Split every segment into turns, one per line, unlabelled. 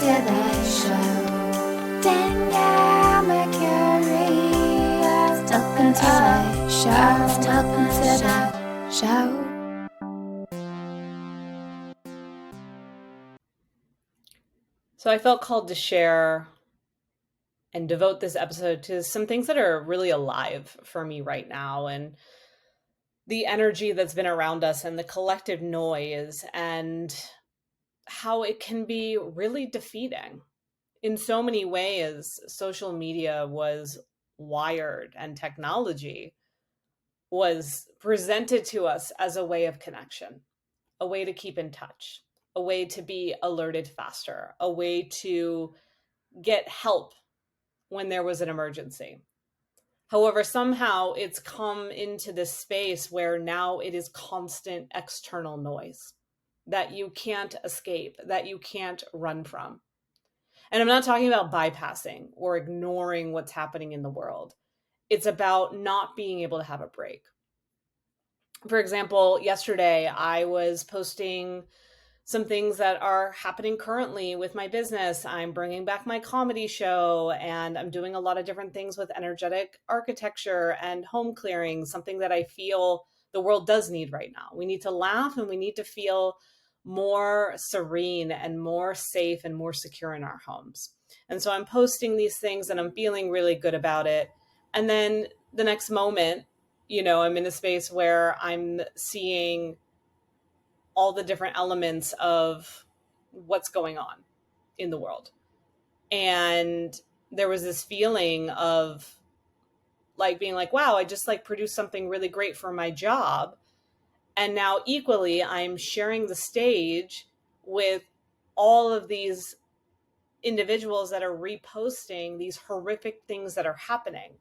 to the show. Danielle Mercury. Welcome to the show. Welcome to the show.
So I felt called to share and devote this episode to some things that are really alive for me right now, and the energy that's been around us and the collective noise, and how it can be really defeating. In so many ways, social media was wired and technology was presented to us as a way of connection, a way to keep in touch, a way to be alerted faster, a way to get help when there was an emergency. However, somehow it's come into this space where now it is constant external noise that you can't escape, that you can't run from. And I'm not talking about bypassing or ignoring what's happening in the world. It's about not being able to have a break. For example, yesterday I was posting some things that are happening currently with my business. I'm bringing back my comedy show, and I'm doing a lot of different things with energetic architecture and home clearing, something that I feel the world does need right now. We need to laugh and we need to feel more serene and more safe and more secure in our homes. And so I'm posting these things and I'm feeling really good about it. And then the next moment, I'm in a space where I'm seeing all the different elements of what's going on in the world. And there was this feeling of being like, wow, I just produced something really great for my job. And now equally, I'm sharing the stage with all of these individuals that are reposting these horrific things that are happening.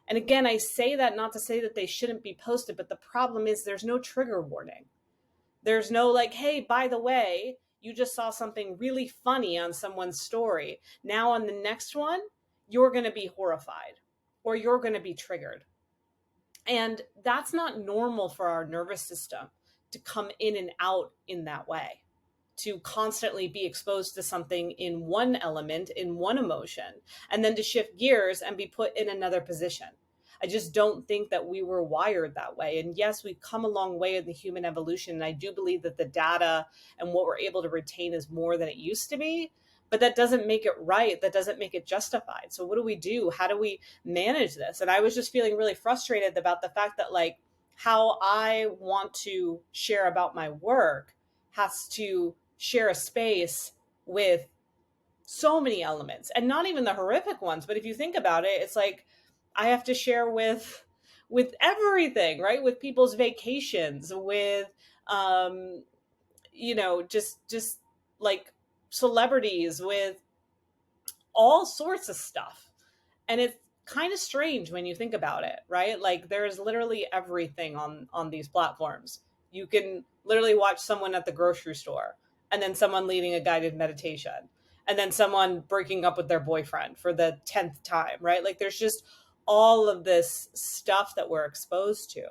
And again, I say that not to say that they shouldn't be posted, but the problem is there's no trigger warning. There's no hey, by the way, you just saw something really funny on someone's story. Now on the next one, you're going to be horrified or you're going to be triggered. And that's not normal for our nervous system to come in and out in that way, to constantly be exposed to something in one element, in one emotion, and then to shift gears and be put in another position. I just don't think that we were wired that way. And yes, we've come a long way in the human evolution. And I do believe that the data and what we're able to retain is more than it used to be, but that doesn't make it right. That doesn't make it justified. So what do we do? How do we manage this? And I was just feeling really frustrated about the fact that how I want to share about my work has to share a space with so many elements, and not even the horrific ones. But if you think about it, it's I have to share with everything, right? With people's vacations, with just celebrities, with all sorts of stuff. And it's kind of strange when you think about it, right? There's literally everything on these platforms. You can literally watch someone at the grocery store, and then someone leading a guided meditation, and then someone breaking up with their boyfriend for the 10th time, right? There's just all of this stuff that we're exposed to.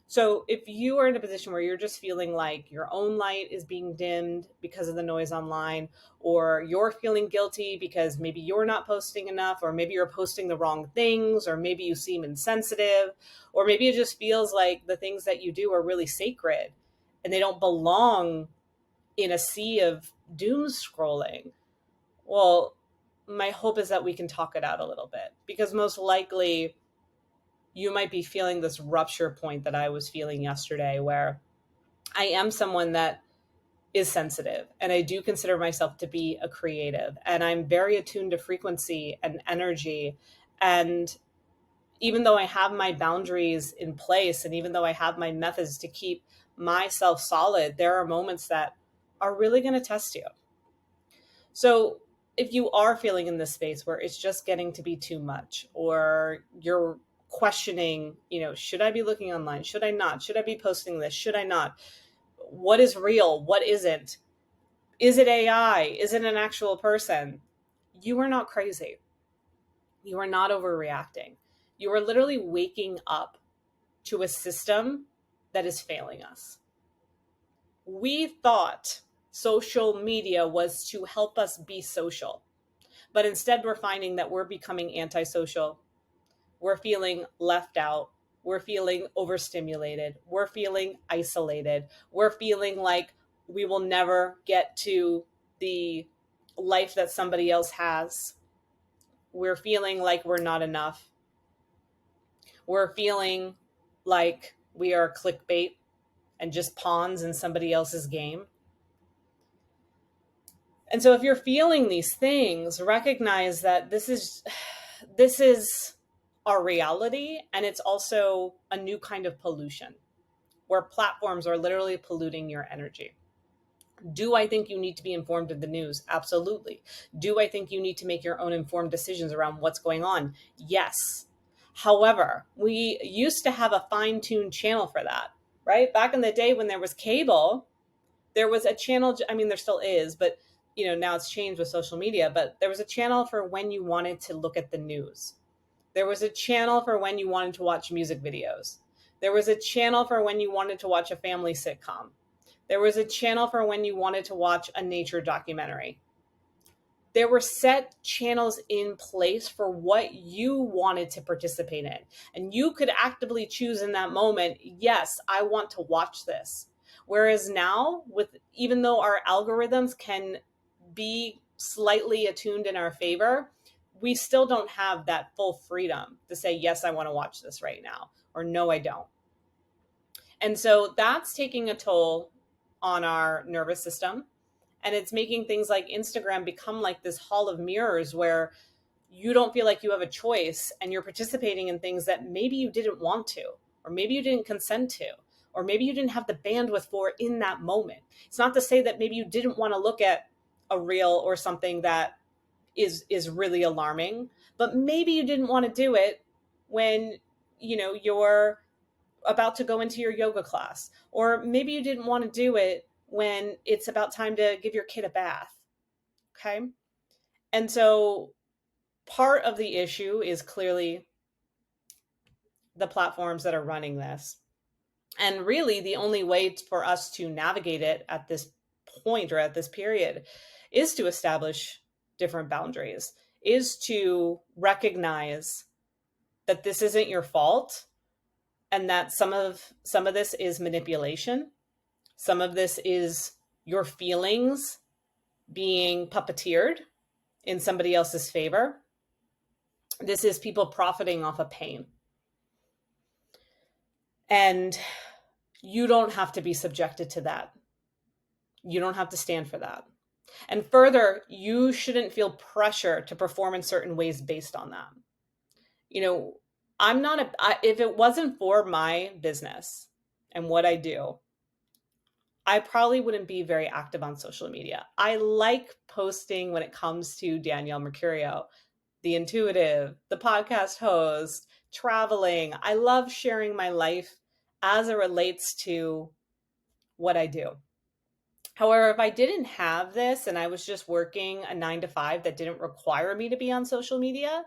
So if you are in a position where you're just feeling like your own light is being dimmed because of the noise online, or you're feeling guilty because maybe you're not posting enough, or maybe you're posting the wrong things, or maybe you seem insensitive, or maybe it just feels like the things that you do are really sacred and they don't belong in a sea of doom scrolling. Well, my hope is that we can talk it out a little bit, because most likely you might be feeling this rupture point that I was feeling yesterday, where I am someone that is sensitive, and I do consider myself to be a creative, and I'm very attuned to frequency and energy. And even though I have my boundaries in place, and even though I have my methods to keep myself solid, there are moments that are really going to test you. So if you are feeling in this space where it's just getting to be too much, or you're questioning, should I be looking online? Should I not? Should I be posting this? Should I not? What is real? What isn't? Is it AI? Is it an actual person? You are not crazy. You are not overreacting. You are literally waking up to a system that is failing us. We thought social media was to help us be social. But instead, we're finding that we're becoming antisocial. We're feeling left out. We're feeling overstimulated. We're feeling isolated. We're feeling like we will never get to the life that somebody else has. We're feeling like we're not enough. We're feeling like we are clickbait and just pawns in somebody else's game. And so if you're feeling these things, recognize that this is our reality, and it's also a new kind of pollution where platforms are literally polluting your energy. Do I think you need to be informed of the news? Absolutely. Do I think you need to make your own informed decisions around what's going on? Yes. However, we used to have a fine-tuned channel for that, right? Back in the day when there was cable, there was a channel, I mean, there still is, but now it's changed with social media, but there was a channel for when you wanted to look at the news. There was a channel for when you wanted to watch music videos. There was a channel for when you wanted to watch a family sitcom. There was a channel for when you wanted to watch a nature documentary. There were set channels in place for what you wanted to participate in. And you could actively choose in that moment, yes, I want to watch this. Whereas now, even though our algorithms can be slightly attuned in our favor, we still don't have that full freedom to say, yes, I want to watch this right now, or no, I don't. And so that's taking a toll on our nervous system. And it's making things like Instagram become like this hall of mirrors where you don't feel like you have a choice and you're participating in things that maybe you didn't want to, or maybe you didn't consent to, or maybe you didn't have the bandwidth for in that moment. It's not to say that maybe you didn't want to look at a reel or something that is really alarming, but maybe you didn't want to do it when you're about to go into your yoga class, or maybe you didn't want to do it when it's about time to give your kid a bath. Okay. And so part of the issue is clearly the platforms that are running this. And really the only way for us to navigate it at this point or at this period is to establish different boundaries, is to recognize that this isn't your fault, and that some of this is manipulation. Some of this is your feelings being puppeteered in somebody else's favor. This is people profiting off of pain. And you don't have to be subjected to that. You don't have to stand for that. And further, you shouldn't feel pressure to perform in certain ways based on that. If it wasn't for my business and what I do, I probably wouldn't be very active on social media. I like posting when it comes to Danielle Mercurio, the intuitive, the podcast host, traveling. I love sharing my life as it relates to what I do. However, if I didn't have this and I was just working a 9 to 5 that didn't require me to be on social media,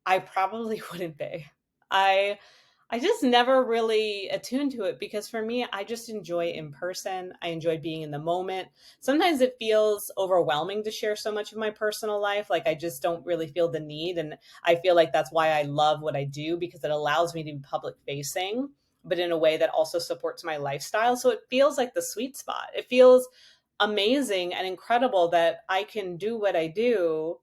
I probably wouldn't be. I just never really attuned to it because for me, I just enjoy in person. I enjoy being in the moment. Sometimes it feels overwhelming to share so much of my personal life. Like I just don't really feel the need. And I feel like that's why I love what I do, because it allows me to be public facing, but in a way that also supports my lifestyle. So it feels like the sweet spot. It feels amazing and incredible that I can do what I do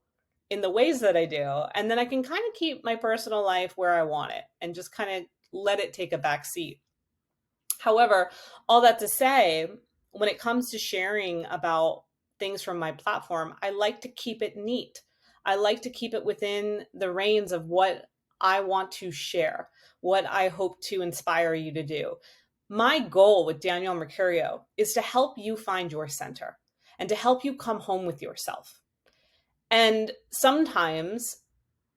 in the ways that I do. And then I can kind of keep my personal life where I want it and just kind of let it take a back seat. However, all that to say, when it comes to sharing about things from my platform, I like to keep it neat. I like to keep it within the reins of what I want to share, what I hope to inspire you to do. My goal with Danielle Mercurio is to help you find your center and to help you come home with yourself. And sometimes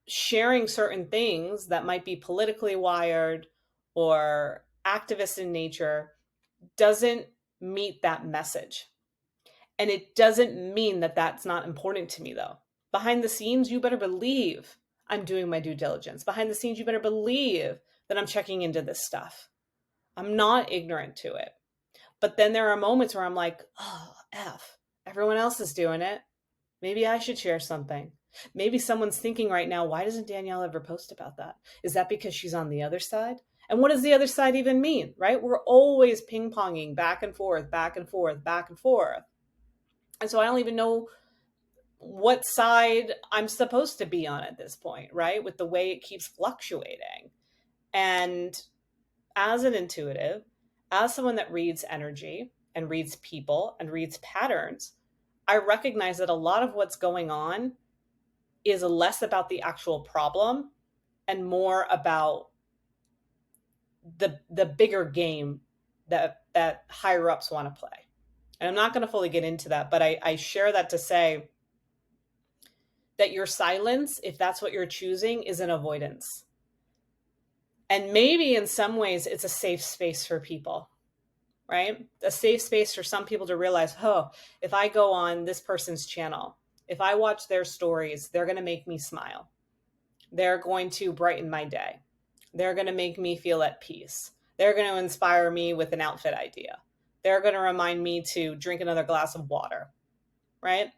sharing certain things that might be politically wired or activist in nature doesn't meet that message. And it doesn't mean that that's not important to me, though. Behind the scenes, you better believe I'm doing my due diligence. Behind the scenes, you better believe that I'm checking into this stuff. I'm not ignorant to it. But then there are moments where I'm like, oh, F, everyone else is doing it. Maybe I should share something. Maybe someone's thinking right now, why doesn't Danielle ever post about that? Is that because she's on the other side? And what does the other side even mean, right? We're always ping-ponging back and forth, back and forth, back and forth. And so I don't even know what side I'm supposed to be on at this point, right? With the way it keeps fluctuating. And as an intuitive, as someone that reads energy and reads people and reads patterns, I recognize that a lot of what's going on is less about the actual problem and more about the bigger game that higher ups want to play. And I'm not going to fully get into that, but I share that to say that your silence, if that's what you're choosing, is an avoidance. And maybe in some ways it's a safe space for people, right? A safe space for some people to realize, oh, if I go on this person's channel, if I watch their stories, they're going to make me smile. They're going to brighten my day. They're going to make me feel at peace. They're going to inspire me with an outfit idea. They're going to remind me to drink another glass of water, right?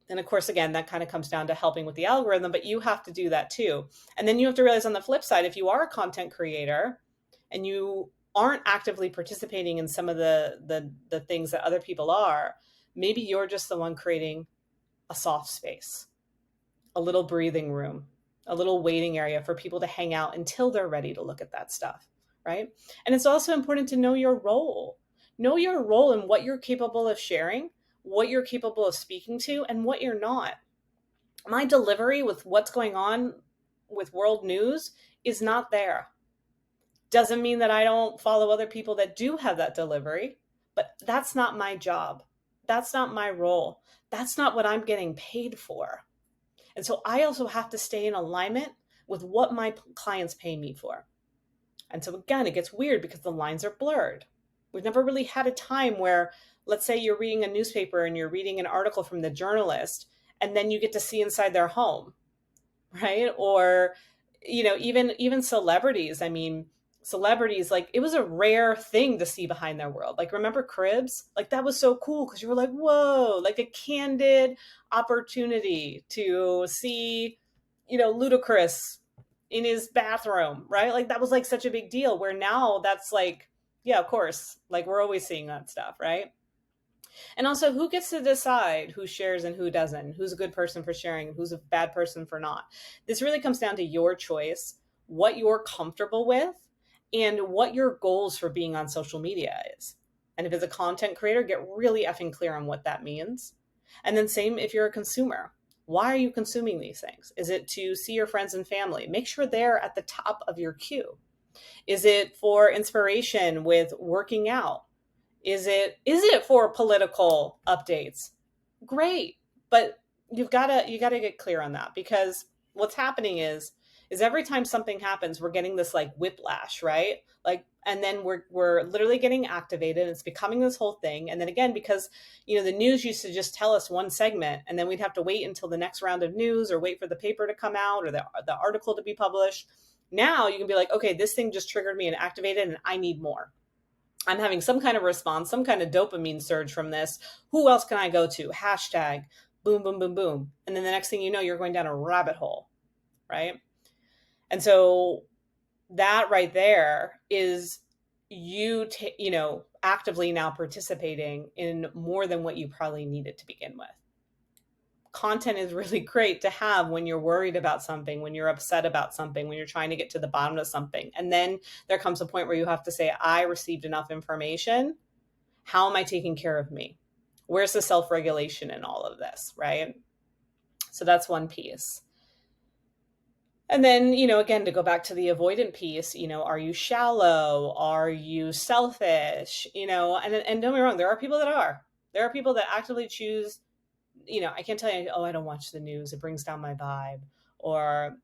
And of course, again, that kind of comes down to helping with the algorithm, but you have to do that too. And then you have to realize on the flip side, if you are a content creator and you aren't actively participating in some of the things that other people are, maybe you're just the one creating a soft space, a little breathing room, a little waiting area for people to hang out until they're ready to look at that stuff, right? And it's also important to know your role. Know your role in what you're capable of sharing, what you're capable of speaking to, and what you're not. My delivery with what's going on with world news is not there. Doesn't mean that I don't follow other people that do have that delivery, but that's not my job. That's not my role. That's not what I'm getting paid for. And so I also have to stay in alignment with what my clients pay me for. And so again, it gets weird because the lines are blurred. We've never really had a time where, let's say you're reading a newspaper and you're reading an article from the journalist, and then you get to see inside their home, right? Or, even celebrities. I mean, celebrities, like, it was a rare thing to see behind their world. Like, remember Cribs? Like, that was so cool because you were like, whoa, like a candid opportunity to see, Ludacris in his bathroom, right? Like, that was like such a big deal, where now that's like, yeah, of course, like, we're always seeing that stuff, right? And also, who gets to decide who shares and who doesn't? Who's a good person for sharing? Who's a bad person for not? This really comes down to your choice, what you're comfortable with, and what your goals for being on social media is. And if it's a content creator, get really effing clear on what that means. And then same if you're a consumer. Why are you consuming these things? Is it to see your friends and family? Make sure they're at the top of your queue. Is it for inspiration with working out? Is it for political updates? Great. But you gotta get clear on that, because what's happening is every time something happens, we're getting this like whiplash, right? Like, and then we're literally getting activated. It's becoming this whole thing. And then again, because the news used to just tell us one segment, and then we'd have to wait until the next round of news, or wait for the paper to come out, or the article to be published. Now you can be like, okay, this thing just triggered me and activated, and I need more. I'm having some kind of response, some kind of dopamine surge from this. Who else can I go to? Hashtag, boom, boom, boom, boom. And then the next thing you know, you're going down a rabbit hole, right? And so that right there is you, actively now participating in more than what you probably needed to begin with. Content is really great to have when you're worried about something, when you're upset about something, when you're trying to get to the bottom of something. And then there comes a point where you have to say, I received enough information. How am I taking care of me? Where's the self-regulation in all of this, right? So that's one piece. And then, again, to go back to the avoidant piece, are you shallow? Are you selfish? And don't get me wrong, there are people that are. There are people that actively choose, I can't tell you, oh, I don't watch the news, it brings down my vibe. Or,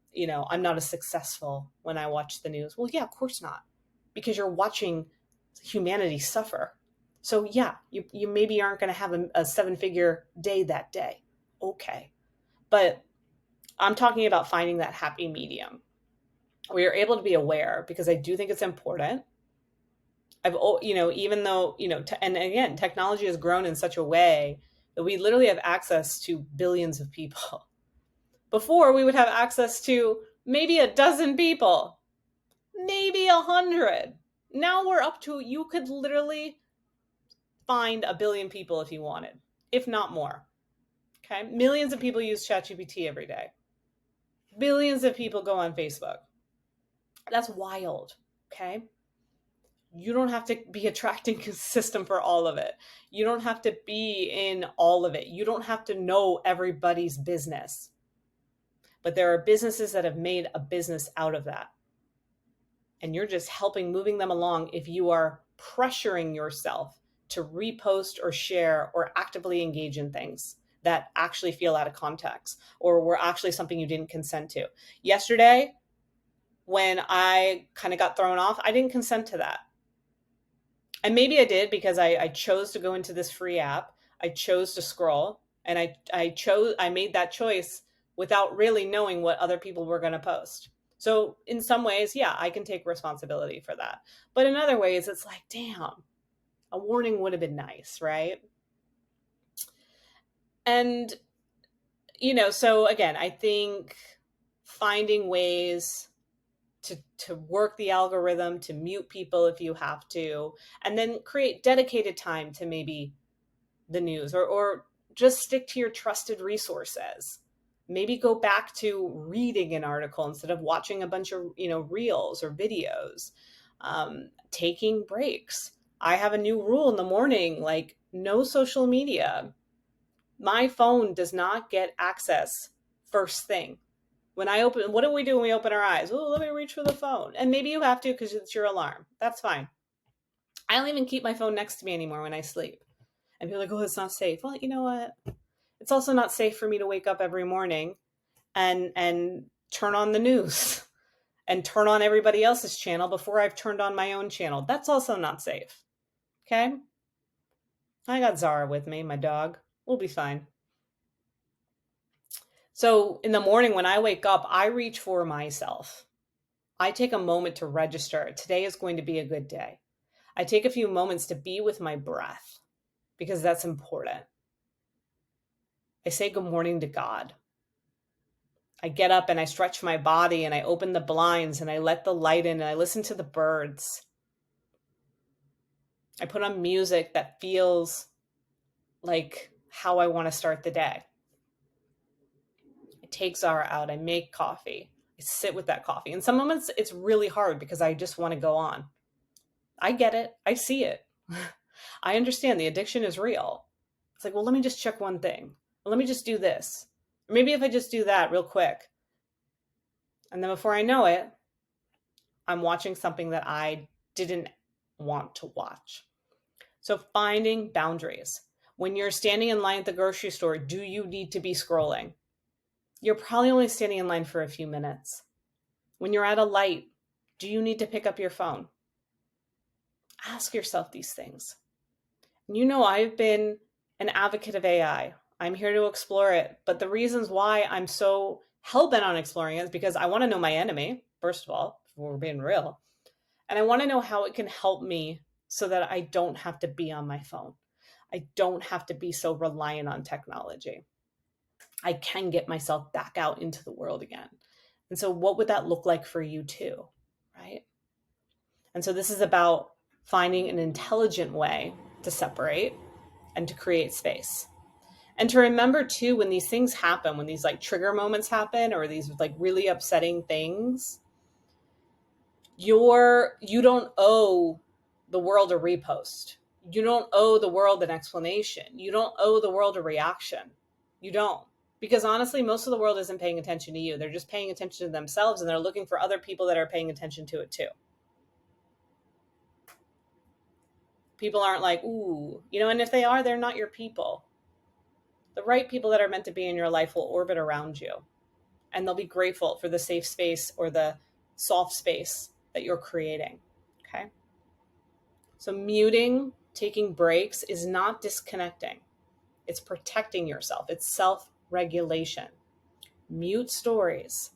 I'm not as successful when I watch the news. Well, yeah, of course not. Because you're watching humanity suffer. So yeah, you maybe aren't going to have a 7-figure day that day. Okay. But I'm talking about finding that happy medium where you're able to be aware, because I do think it's important. Even though, and again, technology has grown in such a way that we literally have access to billions of people. Before, we would have access to maybe a dozen people, maybe 100. Now we're up to, you could literally find a billion people if you wanted, if not more. Okay. Millions of people use ChatGPT every day. Billions of people go on Facebook. That's wild. Okay. You don't have to be a tracking system for all of it. You don't have to be in all of it. You don't have to know everybody's business. But there are businesses that have made a business out of that. And you're just moving them along if you are pressuring yourself to repost or share or actively engage in things that actually feel out of context or were actually something you didn't consent to. Yesterday, when I kind of got thrown off, I didn't consent to that. And maybe I did because I chose to go into this free app. I chose to scroll, and I made that choice without really knowing what other people were going to post. So in some ways, yeah, I can take responsibility for that. But in other ways, it's like, damn, a warning would have been nice, right? And, so again, I think finding ways to work the algorithm, to mute people if you have to, and then create dedicated time to maybe the news, or just stick to your trusted resources. Maybe go back to reading an article instead of watching a bunch of, reels or videos. Taking breaks. I have a new rule in the morning, like no social media. My phone does not get access first thing. When I open, what do we do when we open our eyes? Oh, let me reach for the phone. And maybe you have to because it's your alarm. That's fine. I don't even keep my phone next to me anymore when I sleep. And people are like, oh, it's not safe. Well, you know what? It's also not safe for me to wake up every morning and turn on the news and turn on everybody else's channel before I've turned on my own channel. That's also not safe. Okay? I got Zara with me, my dog. We'll be fine. So in the morning when I wake up, I reach for myself. I take a moment to register. Today is going to be a good day. I take a few moments to be with my breath because that's important. I say good morning to God. I get up and I stretch my body and I open the blinds and I let the light in and I listen to the birds. I put on music that feels like how I want to start the day. I take Zara out. I make coffee. I sit with that coffee. In some moments, it's really hard because I just want to go on. I get it. I see it. I understand the addiction is real. It's like, well, let me just check one thing. Let me just do this. Or maybe if I just do that real quick. And then before I know it, I'm watching something that I didn't want to watch. So finding boundaries. When you're standing in line at the grocery store, do you need to be scrolling? You're probably only standing in line for a few minutes. When you're at a light, do you need to pick up your phone? Ask yourself these things. And I've been an advocate of AI. I'm here to explore it. But the reasons why I'm so hell-bent on exploring it is because I want to know my enemy, first of all, if we're being real. And I want to know how it can help me so that I don't have to be on my phone. I don't have to be so reliant on technology. I can get myself back out into the world again. And so what would that look like for you too, right? And so this is about finding an intelligent way to separate and to create space. And to remember too, when these things happen, when these like trigger moments happen or these like really upsetting things, you don't owe the world a repost. You don't owe the world an explanation. You don't owe the world a reaction. You don't. Because honestly, most of the world isn't paying attention to you. They're just paying attention to themselves and they're looking for other people that are paying attention to it too. People aren't like, ooh, and if they are, they're not your people. The right people that are meant to be in your life will orbit around you and they'll be grateful for the safe space or the soft space that you're creating. Okay. So muting, taking breaks is not disconnecting. It's protecting yourself. It's self-regulation. Mute stories.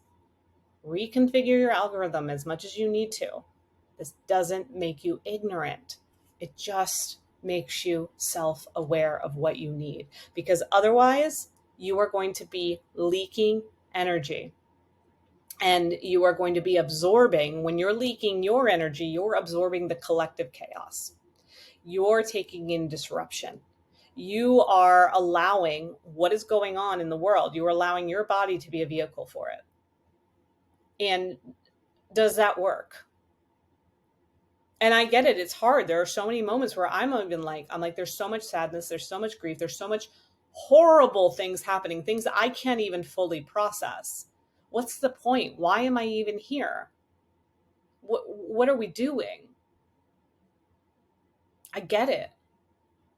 Reconfigure your algorithm as much as you need to. This doesn't make you ignorant. It just makes you self-aware of what you need, because otherwise you are going to be leaking energy, and you are going to be absorbing. When you're leaking your energy, you're absorbing the collective chaos. You're taking in disruption. You are allowing what is going on in the world. You're allowing your body to be a vehicle for it. And does that work? And I get it. It's hard. There are so many moments where I'm like, there's so much sadness. There's so much grief. There's so much horrible things happening, things that I can't even fully process. What's the point? Why am I even here? What are we doing? I get it.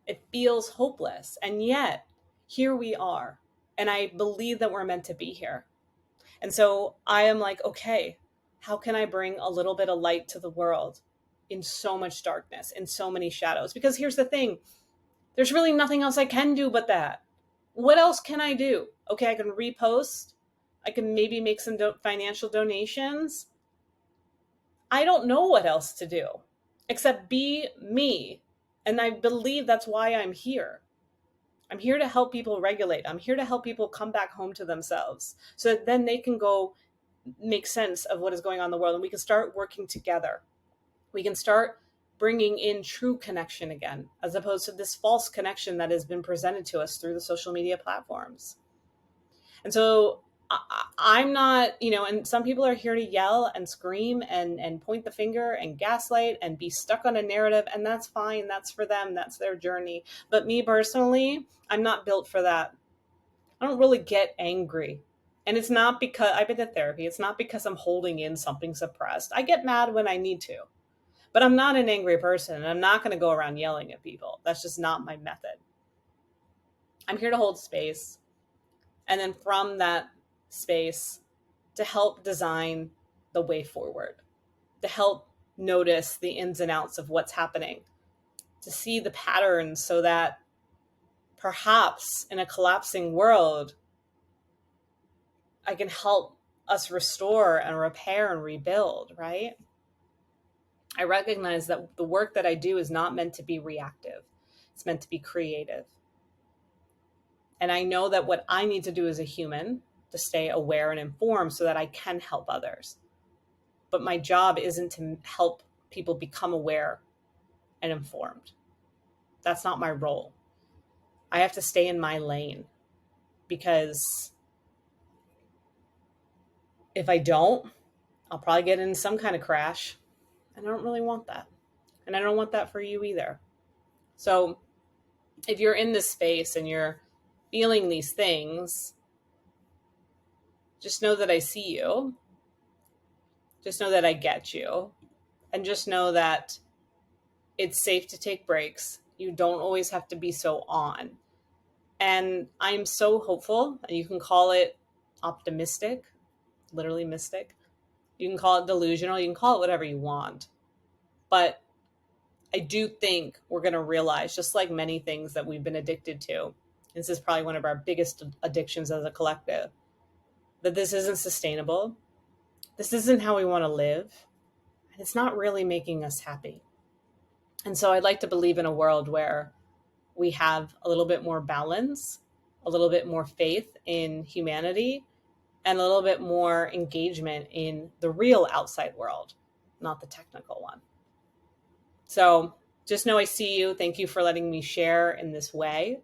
It feels hopeless. And yet here we are. And I believe that we're meant to be here. And so I am like, okay, how can I bring a little bit of light to the world in so much darkness, in so many shadows? Because here's the thing, there's really nothing else I can do but that. What else can I do? Okay, I can repost. I can maybe make some financial donations. I don't know what else to do except be me. And I believe that's why I'm here. I'm here to help people regulate. I'm here to help people come back home to themselves so that then they can go make sense of what is going on in the world, and we can start working together. We can start bringing in true connection again, as opposed to this false connection that has been presented to us through the social media platforms. And so I'm not, and some people are here to yell and scream and point the finger and gaslight and be stuck on a narrative, and that's fine. That's for them. That's their journey. But me personally, I'm not built for that. I don't really get angry. And it's not because I've been to therapy. It's not because I'm holding in something suppressed. I get mad when I need to, but I'm not an angry person, and I'm not going to go around yelling at people. That's just not my method. I'm here to hold space. And then from that space, to help design the way forward, to help notice the ins and outs of what's happening, to see the patterns so that perhaps in a collapsing world, I can help us restore and repair and rebuild, right? I recognize that the work that I do is not meant to be reactive. It's meant to be creative. And I know that what I need to do as a human to stay aware and informed so that I can help others. But my job isn't to help people become aware and informed. That's not my role. I have to stay in my lane, because if I don't, I'll probably get in some kind of crash. And I don't really want that. And I don't want that for you either. So if you're in this space and you're feeling these things, just know that I see you. Just know that I get you. And just know that it's safe to take breaks. You don't always have to be so on. And I'm so hopeful, and you can call it optimistic, literally mystic. You can call it delusional. You can call it whatever you want. But I do think we're going to realize, just like many things that we've been addicted to, this is probably one of our biggest addictions as a collective, that this isn't sustainable. This isn't how we want to live. And it's not really making us happy. And so I'd like to believe in a world where we have a little bit more balance, a little bit more faith in humanity, and a little bit more engagement in the real outside world, not the technical one. So just know I see you. Thank you for letting me share in this way.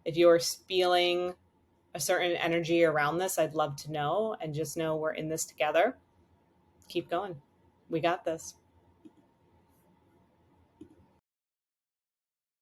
If you're feeling a certain energy around this, I'd love to know. And just know we're in this together. Keep going. We got this.